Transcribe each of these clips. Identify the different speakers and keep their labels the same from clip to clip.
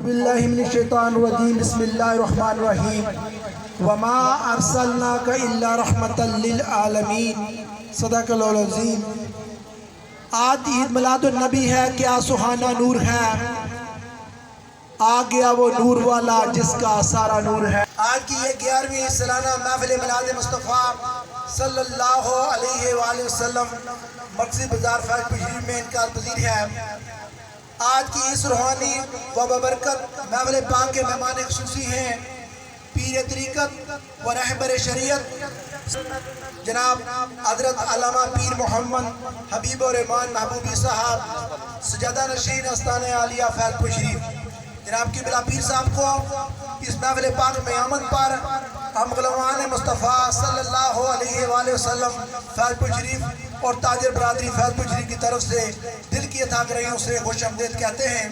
Speaker 1: باللہ من الشیطان الرجیم بسم اللہ الرحمن الرحیم وما ارسلناک الا رحمتا للعالمین صدق اللہ العظیم۔ آج عید میلاد النبی ہے، کیا سہانا نور ہے، آ گیا وہ نور والا جس کا سارا نور ہے۔ آج کی یہ 11ویں سالانہ محفل میلاد مصطفیٰ صلی اللہ علیہ وآلہ وسلم مرکزی بازار فیض پور شریف میں انعقاد پذیر ہے۔ آج کی اس روحانی و ببرکت محفل پاک کے مہمان خصوصی ہیں پیر طریقت و رہبر شریعت جناب حضرت علامہ پیر محمد حبیب الرحمن محبوبی صاحب سجادہ نشین آستان عالیہ فیض پور شریف۔ جناب کی بلا پیر صاحب کو اس محفل پاک میں آمد پر ہم غلامان مصطفیٰ صلی اللہ علیہ وآلہ وسلم فیض پور شریف اور تاجر برادری فیض پور شریف کی طرف سے دل کی عطا گرہیوں سے خوش آمدید کہتے ہیں۔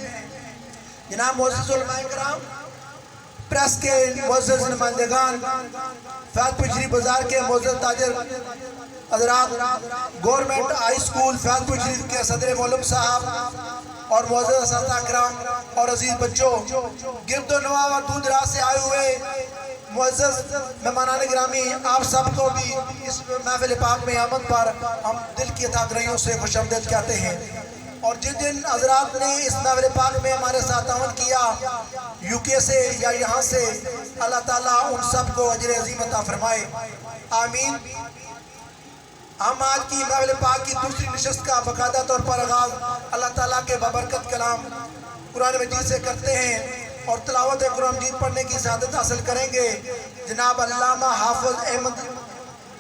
Speaker 1: جناب معزز علماء کرام، پریس کے معزز نمائندگان، فیض پور شریف بازار کے معزز تاجر حضرات، گورنمنٹ ہائی سکول فیض پور شریف کے صدر معلم صاحب اور معزز اساتذہ کرام اور عزیز بچوں، گرد و نواح اور دور دراز سے آئے ہوئے معزز مہمانان گرامی، آپ سب کو بھی اس محفل پاک میں آمد پر ہم دل کی عطا گرہیوں سے خوش آمدید کہتے ہیں۔ اور جن جن حضرات نے اس محفل پاک میں ہمارے ساتھ تعاون کیا یو کے سے یا یہاں سے، اللہ تعالیٰ ان سب کو اجر عظیم عطا فرمائے، آمین۔ ہم آج کی محفل پاک کی دوسری نشست کا باقاعدہ طور پر آغاز اللہ تعالیٰ کے بابرکت کلام قرآن مجید سے کرتے ہیں اور تلاوت قرآن مجید پڑھنے کی سعادت حاصل کریں گے۔ جناب علامہ حافظ احمد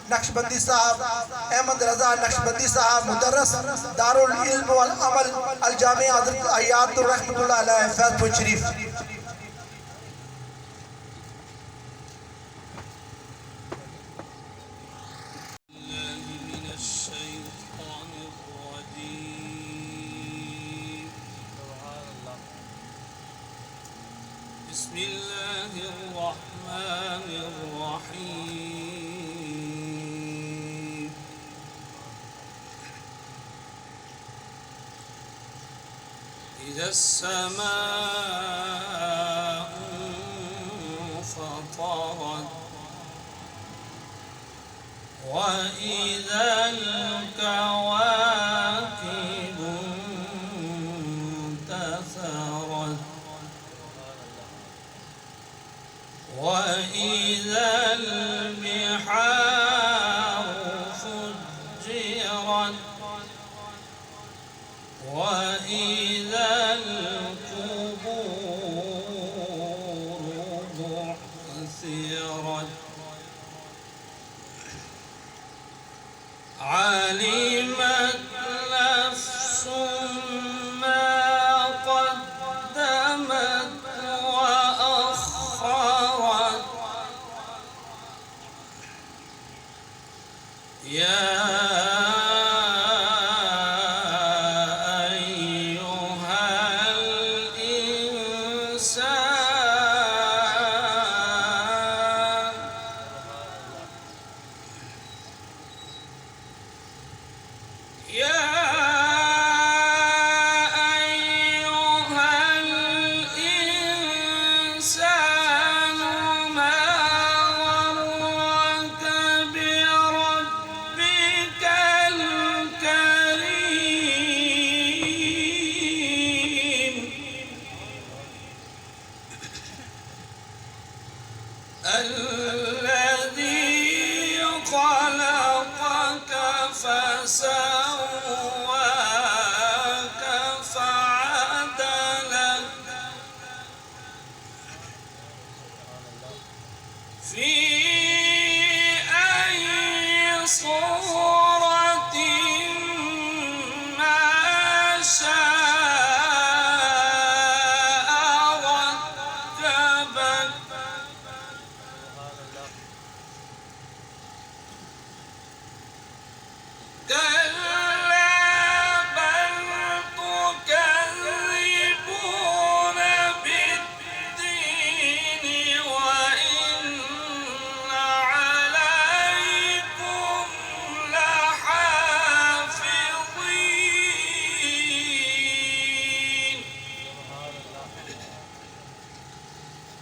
Speaker 1: نقشبندی صاحب، احمد رضا نقشبندی صاحب، مدرس دارالعلم والعمل الجامع حضرت حیات رحمۃ اللہ علیہ فیض پور شریف۔
Speaker 2: بسم اللہ الرحمن الرحیم اذا السماء انفطرت وإذا الكواكب انتثرت وإذا البحار فجرت وإذا القبور بعثرت علمت نفس ما قدمت وأخرت يا الذي خلقك فسواك فعدلك في أي صورة ما شاء ركبك كلا بل تكذبون بالدين وإن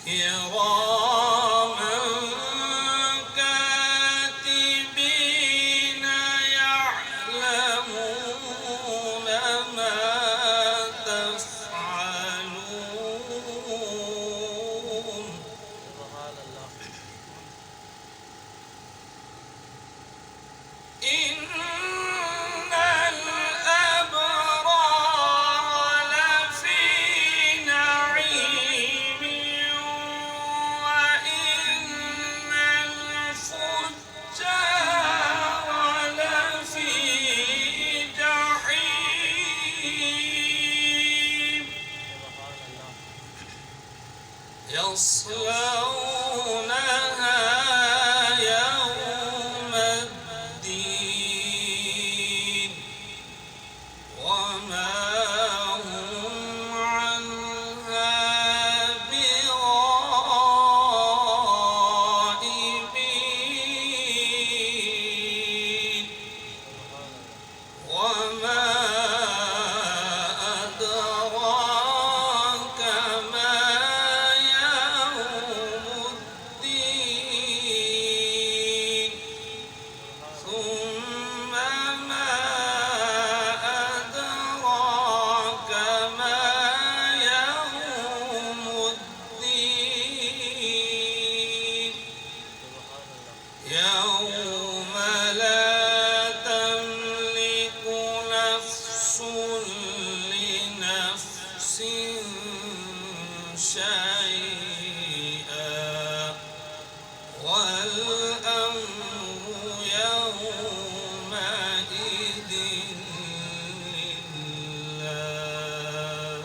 Speaker 2: كراما كاتبين يعلمون ما تفعلون إن الأبرار لفي نعيم وإن الفجار لفي جحيم يصلونها يوم الدين وما هم عنها بغائبين وما أدراك ما يوم الدين ثم ما أدراك ما يوم الدين يوم لا تملك نفس لنفس شيئا والأمر يومئذ لله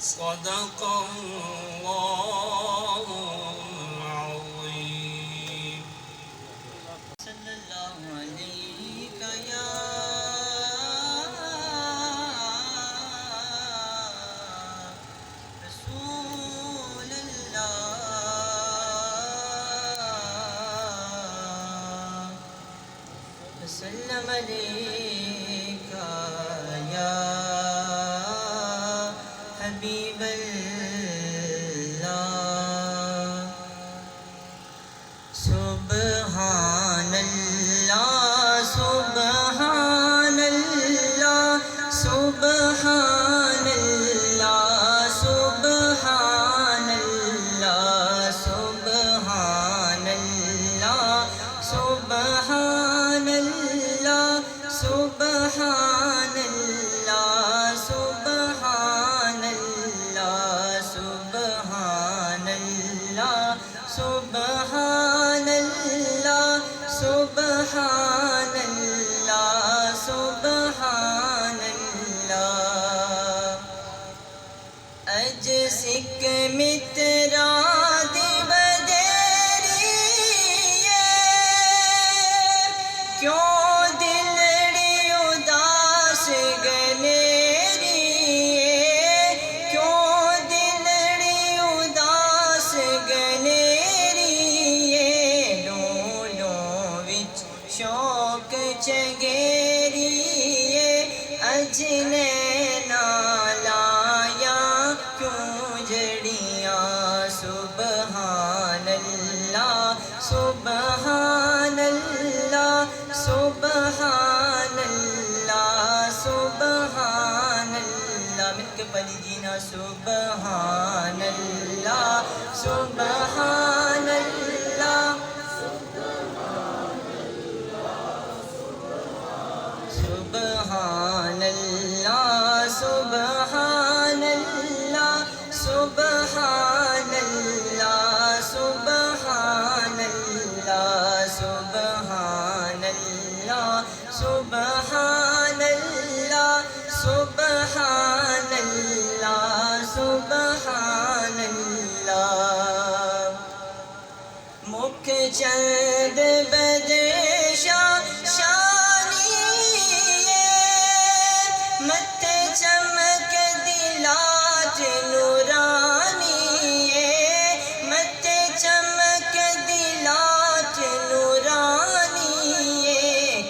Speaker 2: صدق الله العظيم
Speaker 3: صلی اللہ علیہ یا رسول اللہ وسلم علیک یا حبیب اللہ سبحان اللہ سبحان اللہ سبحان اللہ سبحان اللہ سبحان اللہ سبحان اللہ سبحان اللہ سبحان اللہ سبحان اللہ سبحان اللہ سبحان اللہ سبحان اللہ اج سکھ مترا دی بدیری کیوں دلڑی اداس گنیری کیوں دلڑی اداس گنیری ڈولوں وچ شوق چگیری اج نینا لایا کیوں جڑیاں سبحان اللہ سبحان اللہ سبحان اللہ سبحان اللہ مل کے پڑھی جینا سبحان اللہ سبحان اللہ سبحان اللہ سبحان اللہ سبحان اللہ سبحان اللہ سبحان اللہ سبحان اللہ سبحان اللہ سبحان اللہ مکھ چند بدشا مت چمک دلات نورانی مت چمک دلات نورانی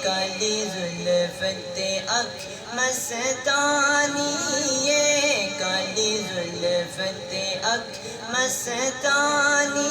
Speaker 3: کالی زلفت اکھ مستانی کالی زلفت حق مستانی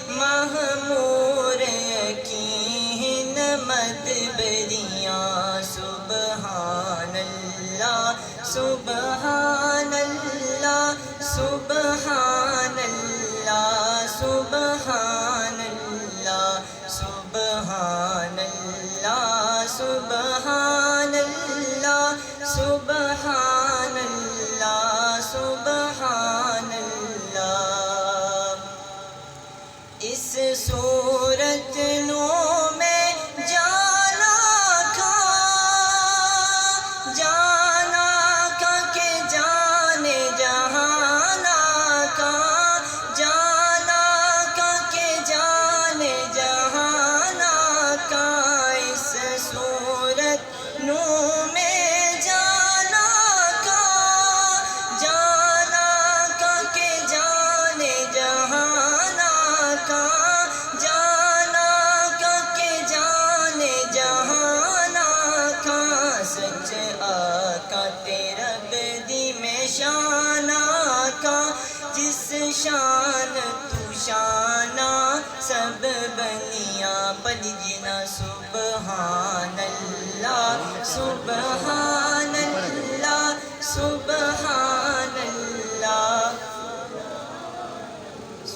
Speaker 3: محمور یقین مدبریاں سبحان اللہ سبحان اللہ سبحان اللہ سبحان اللہ سبحان اللہ سبحان اللہ سبحان اللہ سبحان اللہ اس صورت نو میں جانا کھا کہ جانے جہانا کا جانا کہ جانے جہانا کا اس صورت نو میں جانا کہ جانے جہانا کا جانا کہ جانے جہانا کا سچ آقا تیرا بدی میں شان آقا جس شان تو شانہ سب بنیاں پلجنا سبحان اللہ سبحان اللہ سبحان اللہ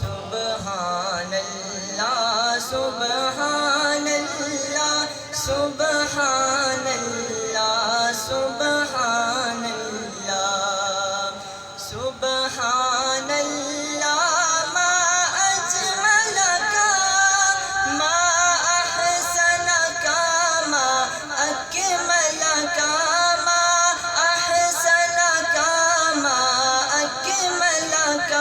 Speaker 3: سبحان اللہ سبحان اللہ سبحان اللہ سبحان اللہ سبحان اللہ ما اجملک ما احسنک ما اکملک ما احسنک ما اکملک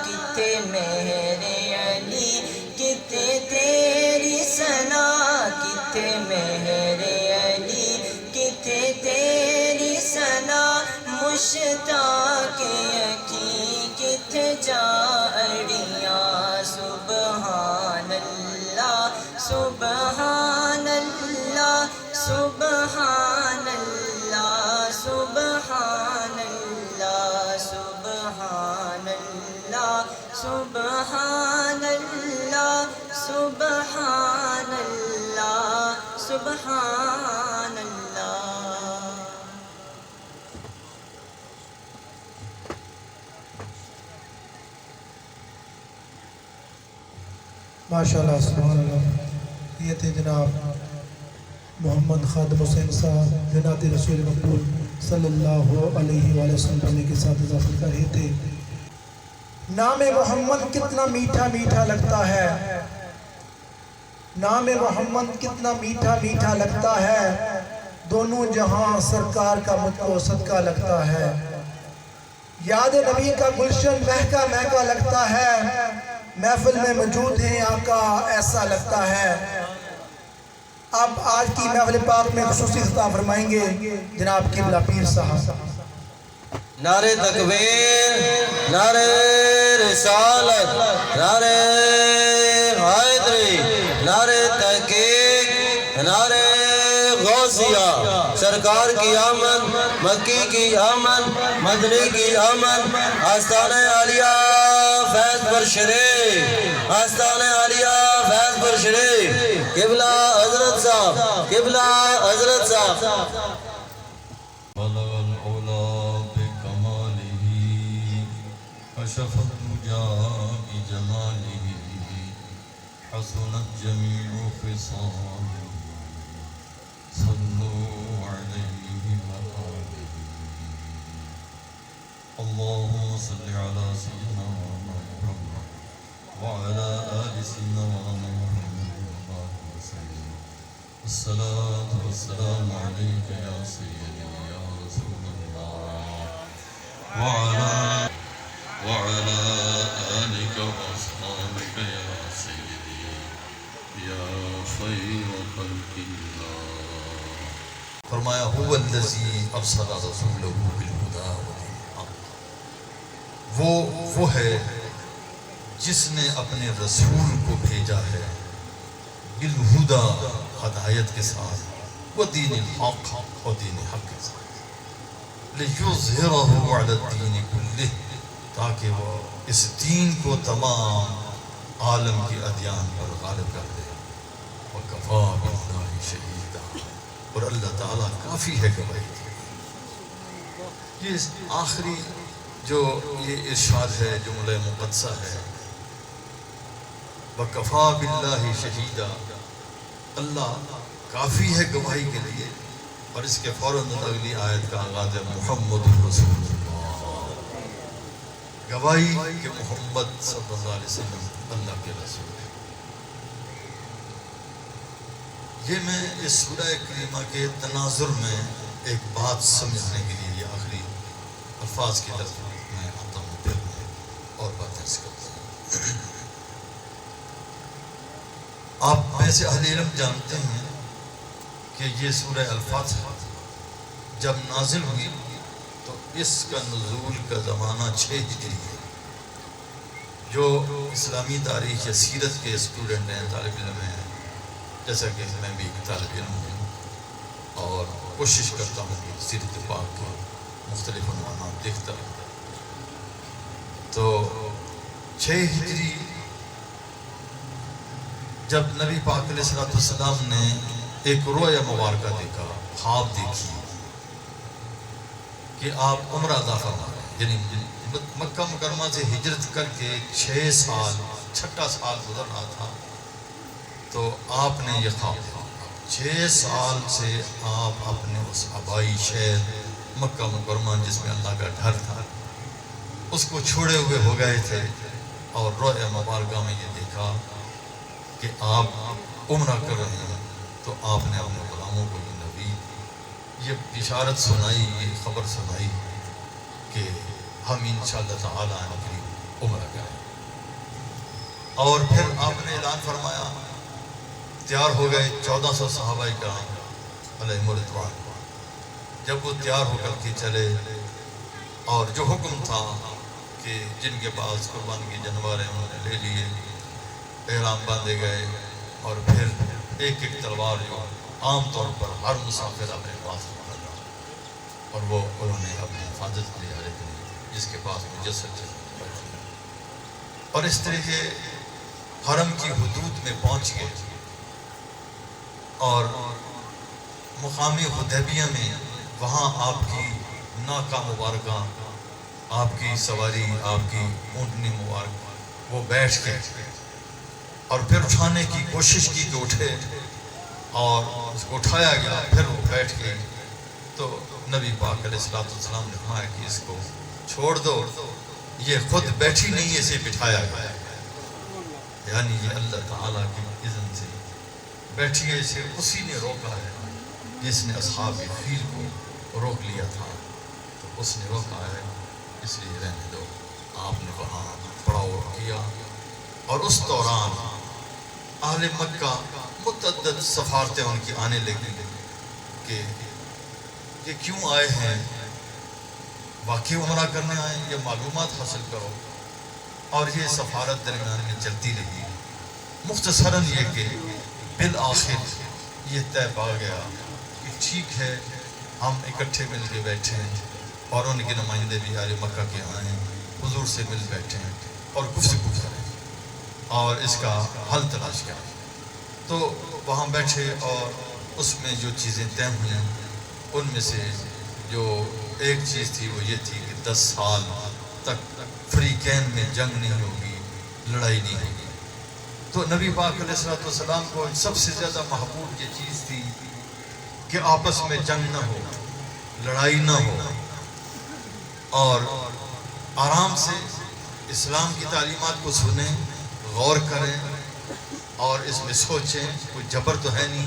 Speaker 3: کتے میرے علی کتے تیری ثنا کتے میرے علی کتے تیری ثنا مشتاق یقین کتے جاڑیاں سبحان اللہ سبحان اللہ سبحان اللہ سبحان اللہ سبحان اللہ سبحان اللہ سبحان اللہ سبحان اللہ
Speaker 1: ماشاءاللہ سبحان اللہ. یہ تھے جناب محمد خادم حسین صاحب جنات رسول مقبول صلی اللہ علیہ وآلہ وسلم پڑھنے کے ساتھ اضافہ کر رہے تھے. نام محمد کتنا میٹھا میٹھا لگتا ہے، نام محمد کتنا میٹھا میٹھا لگتا ہے، دونوں جہاں سرکار کا مجھ کو صدقہ لگتا ہے. یاد نبی کا گلشن مہکا مہکا لگتا ہے، محفل میں موجود ہیں آقا ایسا لگتا ہے. اب آج کی محفل پاک میں خصوصی خطاب فرمائیں گے جناب قبلہ پیر صاحب.
Speaker 4: نعرہ تکبیر، نعرہ رسالت، نعرہ حیدری، نعرہ تحقیق، نعرہ غوثیہ. سرکار کی آمد، مکی کی آمد، مدنی کی آمد. آستانہ عالیہ فیض پر شریف، آستانہ عالیہ فیض پر شریف. قبلہ حضرت صاحب، قبلہ حضرت صاحب.
Speaker 5: بلغ العلا بکمالہ کشف الدجا بجمالہ حسنت جمیع خصالہ صلوا علیہ وآلہ. اللہم صل علی سیدنا محمد وعلى آل سيدنا محمد وبارك وسلم. الصلاة والسلام عليك يا سيدي يا رسول الله وعلى آلك وأصحابك يا سيدي يا خير خلق الله. فرمایا هو الذي أرسل رسوله بالهدى ودين الحق. وہ ہے جس نے اپنے رسول کو بھیجا ہے بالہدا ہدایت کے ساتھ، ودین الحق اور دین حق کے ساتھ، لیظہرہ علی الدین کلہ تاکہ وہ اس دین کو تمام عالم کی ادیان پر غالب کر دے. وَكَفَى بِاللَّهِ شَهِيدًا، اور اللہ تعالیٰ کافی ہے گواہی. یہ آخری جو یہ ارشاد ہے جملہ مقدسہ ہے، وَكَفَى بِاللَّهِ شَهِيدًا، اللہ کافی ہے گواہی کے لیے. اور اس کے فوراً اگلی آیت کا آغاز ہے محمد رسول اللہ، گواہی کہ محمد صلی اللہ علیہ وسلم اللہ کے رسول ہے. یہ میں اس سورہ کریمہ کے تناظر میں ایک بات سمجھنے کے لیے یہ آخری الفاظ کی طرف میں آتا ہوں، پھر میں اور باتیں اس کرتا ہوں. آپ میں سے اہل علم جانتے ہیں کہ یہ سورہ الفاتحہ جب نازل ہوئی تو اس کا نزول کا زمانہ 6 ہجری ہے. جو اسلامی تاریخ یا سیرت کے اسٹوڈنٹ ہیں، طالب علم ہیں، جیسا کہ میں بھی طالب علم ہوں اور کوشش کرتا ہوں کہ سیرت پاک کے مختلف عنوانات دیکھتا ہوں، تو 6 ہجری جب نبی پاک علیہ السلام نے ایک رویا مبارکہ دیکھا، خواب دیکھی کہ آپ عمرہ ادا فرما رہے ہیں، یعنی مکہ مکرمہ سے ہجرت کر کے 6 سال، 6واں سال گزر رہا تھا، تو آپ نے یہ خواب دیکھا. 6 سال سے آپ اپنے اس آبائی شہر مکہ مکرمہ جس میں اللہ کا گھر تھا اس کو چھوڑے ہوئے ہو گئے تھے، اور رویا مبارکہ میں یہ دیکھا کہ آپ عمرہ کر رہے ہیں. تو آپ نے اپنے غلاموں کو یہ نبی یہ بشارت سنائی، یہ خبر سنائی کہ ہم انشاءاللہ تعالیٰ قریب عمرہ کریں. اور پھر آپ نے اعلان فرمایا، تیار ہو گئے 1400 صحابہ کرام علیہم رضوان. جب وہ تیار ہو کر کے چلے اور جو حکم تھا کہ جن کے پاس قربانی کے جانور ہیں انہوں نے لے لیے، احرام باندھے گئے، اور پھر ایک ایک تلوار جو عام طور پر ہر مسافر اپنے پاس رکھا، اور وہ انہوں نے اپنی حفاظت کے لیے جس کے پاس مجسد بیٹھے، اور اس طریقے حرم کی حدود میں پہنچ گئے. اور مقامی حدیبیہ میں وہاں آپ کی ناکہ مبارکہ، آپ کی سواری، آپ کی اونٹنی مبارک وہ بیٹھ کے، اور پھر اٹھانے کی کوشش کی کہ اٹھے، اور اس کو اٹھایا گیا، پھر وہ بیٹھ گئی. تو نبی پاک علیہ السلام نے کہا کہ اس کو چھوڑ دو، یہ خود بیٹھی نہیں ہے، اسے بٹھایا گیا. یعنی یہ اللہ تعالیٰ کی اذن سے بیٹھی ہے، اسے اسی نے روکا ہے جس نے اصحاب فیل کو روک لیا تھا، تو اس نے روکا ہے، اس لیے رہنے دو. آپ نے وہاں پڑاؤ کیا، اور اس دوران اہل مکہ متعدد سفارتیں ان کی آنے لگی کہ یہ کیوں آئے ہیں، واقعی عمرہ کرنے آئے ہیں، یہ معلومات حاصل کرو. اور یہ سفارت درمیان میں چلتی رہی. مختصراً یہ کہ بالآخر یہ طے پا گیا کہ ٹھیک ہے، ہم اکٹھے مل کے بیٹھے ہیں، اور ان کے نمائندے بھی اہل مکہ کے آئے ہیں، حضور سے مل بیٹھے ہیں اور گفتگو کریں اور اس کا حل تلاش کریں. تو وہاں بیٹھے، اور اس میں جو چیزیں طے ہوئیں ان میں سے جو ایک چیز تھی وہ یہ تھی کہ 10 سال تک فریقین میں جنگ نہیں ہوگی، لڑائی نہیں ہوگی. تو نبی پاک علیہ السلام کو سب سے زیادہ محبوب یہ چیز تھی کہ آپس میں جنگ نہ ہو، لڑائی نہ ہو، اور آرام سے اسلام کی تعلیمات کو سنیں، غور کریں اور اس میں سوچیں. کوئی جبر تو ہے نہیں،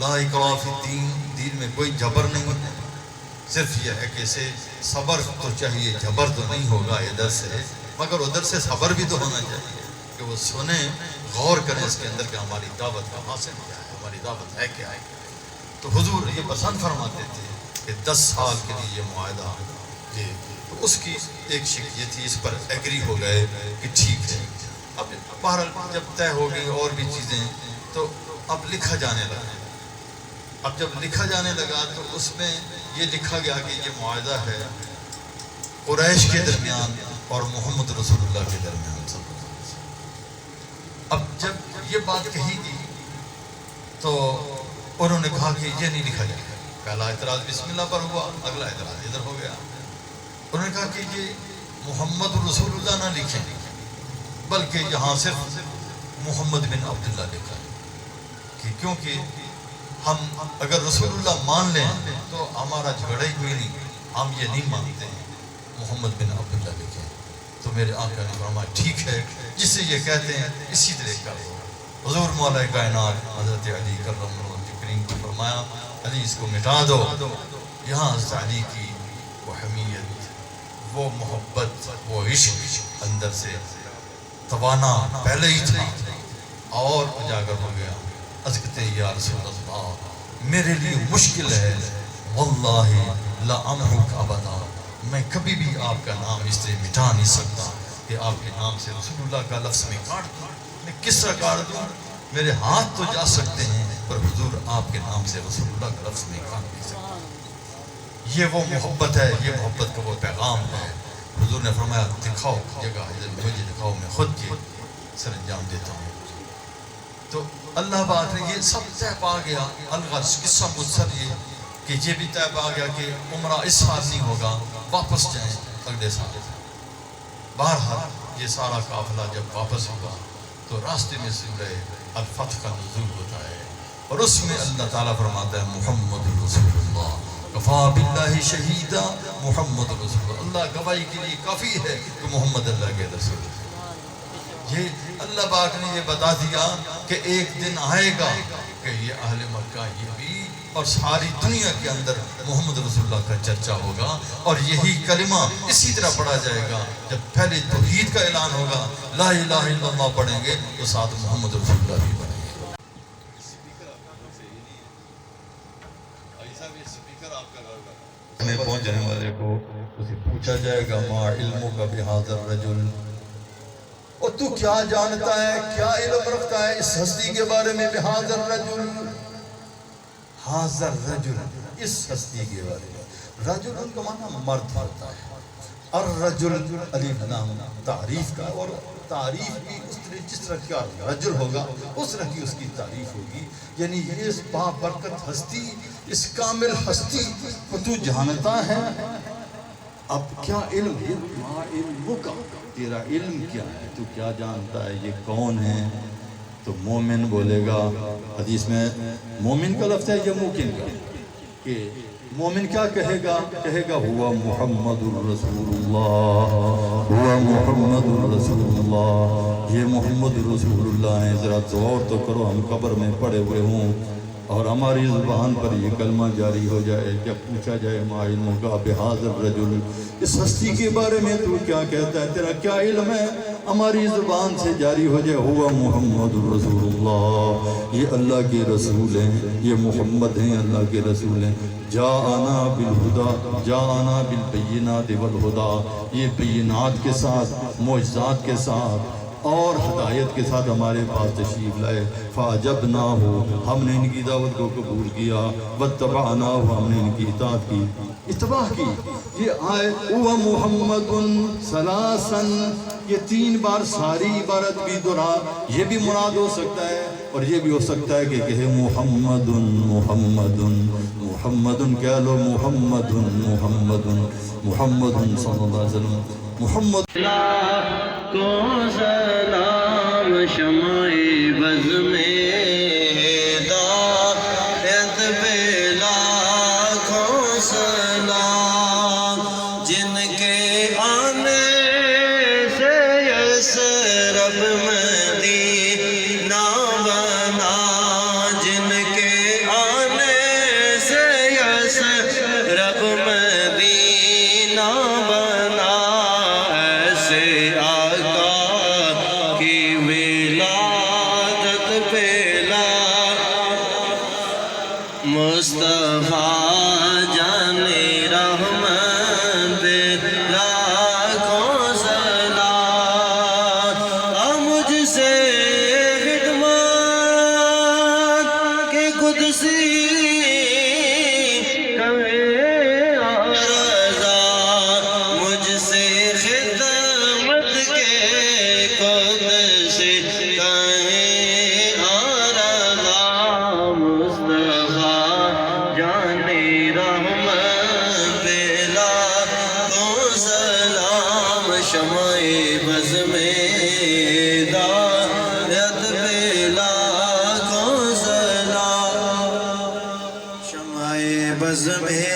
Speaker 5: لا اکراہ فی الدین، دین میں کوئی جبر نہیں ہے. صرف یہ ہے کہ اسے صبر تو چاہیے، جبر تو نہیں ہوگا ادھر سے، مگر ادھر سے صبر بھی تو ہونا چاہیے کہ وہ سنیں، غور کریں اس کے اندر کہ ہماری دعوت کا حاصل کیا ہے، ہماری دعوت ہے کیا ہے. تو حضور یہ پسند فرماتے تھے کہ 10 سال کے لیے یہ معاہدہ، یہ تو اس کی ایک شک یہ تھی، اس پر ایگری ہو گئے کہ ٹھیک ہے. اب بہرحال جب طے ہو گئی اور بھی چیزیں، تو اب لکھا جانے لگا. اب جب لکھا جانے لگا تو اس میں یہ لکھا گیا کہ یہ معاہدہ ہے قریش کے درمیان اور محمد رسول اللہ کے درمیان صلی اللہ علیہ وسلم۔ اب جب یہ بات کہی گئی تو انہوں نے کہا کہ یہ نہیں لکھا جائے گا۔ پہلا اعتراض بسم اللہ پر ہوا، اگلا اعتراض ادھر ہو گیا۔ انہوں نے کہا کہ یہ محمد رسول اللہ نہ لکھیں بلکہ یہاں صرف محمد بن عبداللہ لکھا ہے، کہ کیونکہ ہم اگر رسول اللہ مان لیں تو ہمارا جھگڑا ہی کوئی نہیں، ہم یہ نہیں مانتے ہیں، محمد بن عبداللہ لکھیں۔ تو میرے آقا نے فرمایا ٹھیک ہے، جسے یہ کہتے ہیں اسی طرح کا ہو۔ حضور مولا کائنات حضرت علی کرم اللہ وجہ کریم کو فرمایا علی اس کو مٹا دو۔ یہاں حضرت علی کی وہ حمیت، وہ محبت، وہ عشق اندر سے توانا پہلے ہی تھا اور اجاگر ہو گیا۔ عرض کرتے یا رسول اللہ میرے لیے مشکل ہے، واللہ لا امحک ابدا، میں کبھی بھی آپ کا نام اس طرح مٹا نہیں سکتا کہ آپ کے نام سے رسول اللہ کا لفظ میں کاٹ دوں۔ میں کس طرح کاٹ دوں؟ میرے ہاتھ تو جا سکتے ہیں پر حضور آپ کے نام سے رسول اللہ کا لفظ میں کاٹ نہیں سکتا۔ یہ وہ محبت ہے، یہ محبت کا وہ پیغام ہے۔ حضور نے فرمایا دکھاؤ جگہ، مجھے دکھاؤ، میں خود یہ سر انجام دیتا ہوں۔ تو اللہ پاک نے یہ سب طے پا گیا، الغرض قصہ مختصر یہ کہ یہ بھی طے پا گیا کہ عمرہ اس سال نہیں ہوگا، واپس جائیں اگلے سال۔ بہرحال یہ سارا قافلہ جب واپس ہوا تو راستے میں سورہ الفتح کا نزول ہوتا ہے اور اس میں اللہ تعالیٰ فرماتا ہے محمد رسول اللہ کفا باللہ شہیدہ، محمد رسول اللہ، اللہ گواہی کے لیے کافی ہے کہ محمد اللہ کے رسول ہے۔ یہ اللہ پاک نے یہ بتا دیا کہ ایک دن آئے گا کہ یہ اہل مکہ یہ بھی اور ساری دنیا کے اندر محمد رسول اللہ کا چرچا ہوگا، اور یہی کلمہ اسی طرح پڑھا جائے گا۔ جب پہلے توحید کا اعلان ہوگا، لا الہ الا اللہ پڑھیں گے تو ساتھ محمد رسول اللہ بھی پڑھیں گے۔ میں پہنچنے والے کو اسے پوچھا جائے گا ما علمک بہذا الرجل، اور تو کیا جانتا ہے، کیا علم رکھتا ہے اس ہستی کے بارے میں، بہذا الرجل، حاضر رجل، اس ہستی کے بارے میں۔ رجل ان کا معنی مرد ہوتا ہے، الرجل الف لام تعریف کا، اور تعریف بھی اس طرح جس طرح کا رجل ہوگا اس طرح کی اس کی تعریف ہوگی، یعنی یہ اس بابرکت ہستی، اس کامل ہستی کو تو جانتا ہے۔ اب کیا علم ہے، ما علمک، تیرا علم کیا ہے، تو کیا جانتا ہے، یہ کون ہے؟ تو مومن بولے گا، حدیث میں مومن کا لفظ ہے یا مومن کا، کہ مومن کیا کہے گا؟ کہے گا ہوا محمد الرسول اللہ، ہوا محمد الرسول اللہ، یہ محمد رسول اللہ ہیں۔ ذرا غور تو کرو، ہم قبر میں پڑے ہوئے ہوں اور ہماری زبان پر یہ کلمہ جاری ہو جائے، جب پوچھا جائے ما علمک بہذا الرجل، اس ہستی کے بارے میں تو کیا کہتا ہے، تیرا کیا علم ہے، ہماری زبان سے جاری ہو جائے ہوا محمد رسول اللہ، یہ اللہ کے رسول ہیں، یہ محمد ہیں، اللہ کے رسول ہیں۔ جاءنا بالہدی، جاءنا بالبینات والہدی، یہ بینات کے ساتھ، معجزات کے ساتھ اور ہدایت کے ساتھ ہمارے پاس تشریف لائے۔ فَعَجَبْنَاهُ، ہم نے ان کی دعوت کو قبول کیا، وَاتَّبَعْنَاهُ، ہم نے ان کی اطاعت کی، اتباع کی۔ یہ آئے هُوَ مُحَمَّدٌ ثَلَاثًا، یہ 3 بار ساری عبارت بھی دہرا، یہ بھی مراد ہو سکتا ہے اور یہ بھی ہو سکتا ہے کہ کہے محمد محمد محمد، کہہ لو محمد محمد محمد صلی اللہ علیہ وسلم، محمد
Speaker 4: کو سلام شمع بز میں ہدایت پہ لاکھوں سلام، جن کے آنے سے یثرب مدینہ بنا، جن کے آنے سے یثرب مدینہ بنا، ایسے آقا کی ولادت بز میں ہدایت پہ لاکھوں سلام شمع بز میں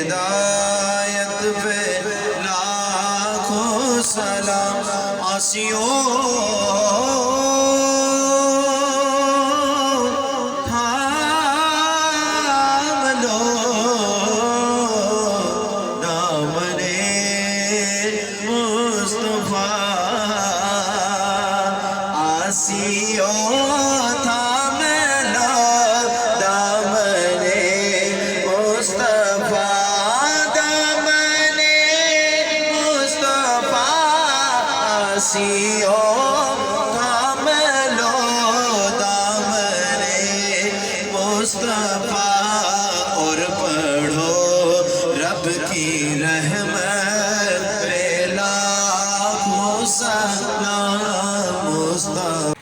Speaker 4: ہدایت پہ لاکھوں سلام آسیوں اور پڑھو رب کی رحمت پہ لاکھوں سلام مصطفیٰ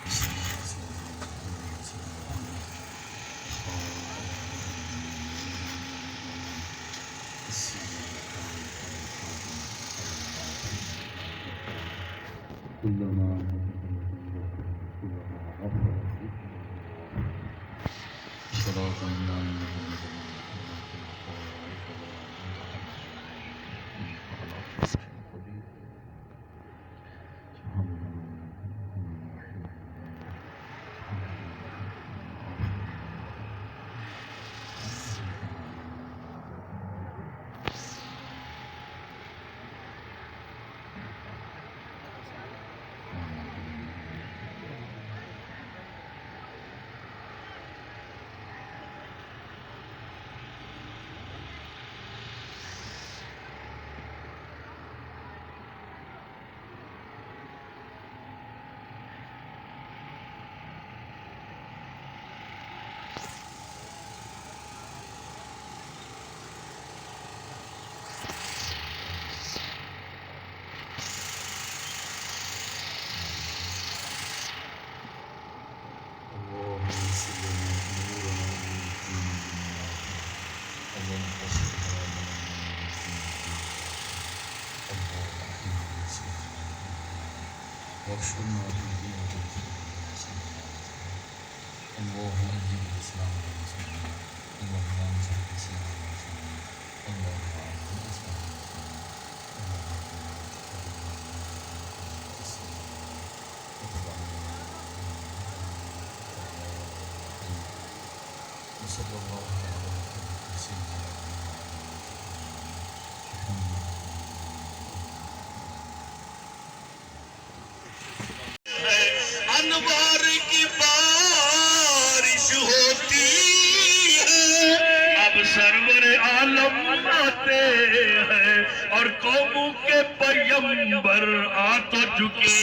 Speaker 6: انوار کی بارش ہوتی ہے اب سرور عالم آتے ہیں اور قوموں کے پیغمبر آ تو چکے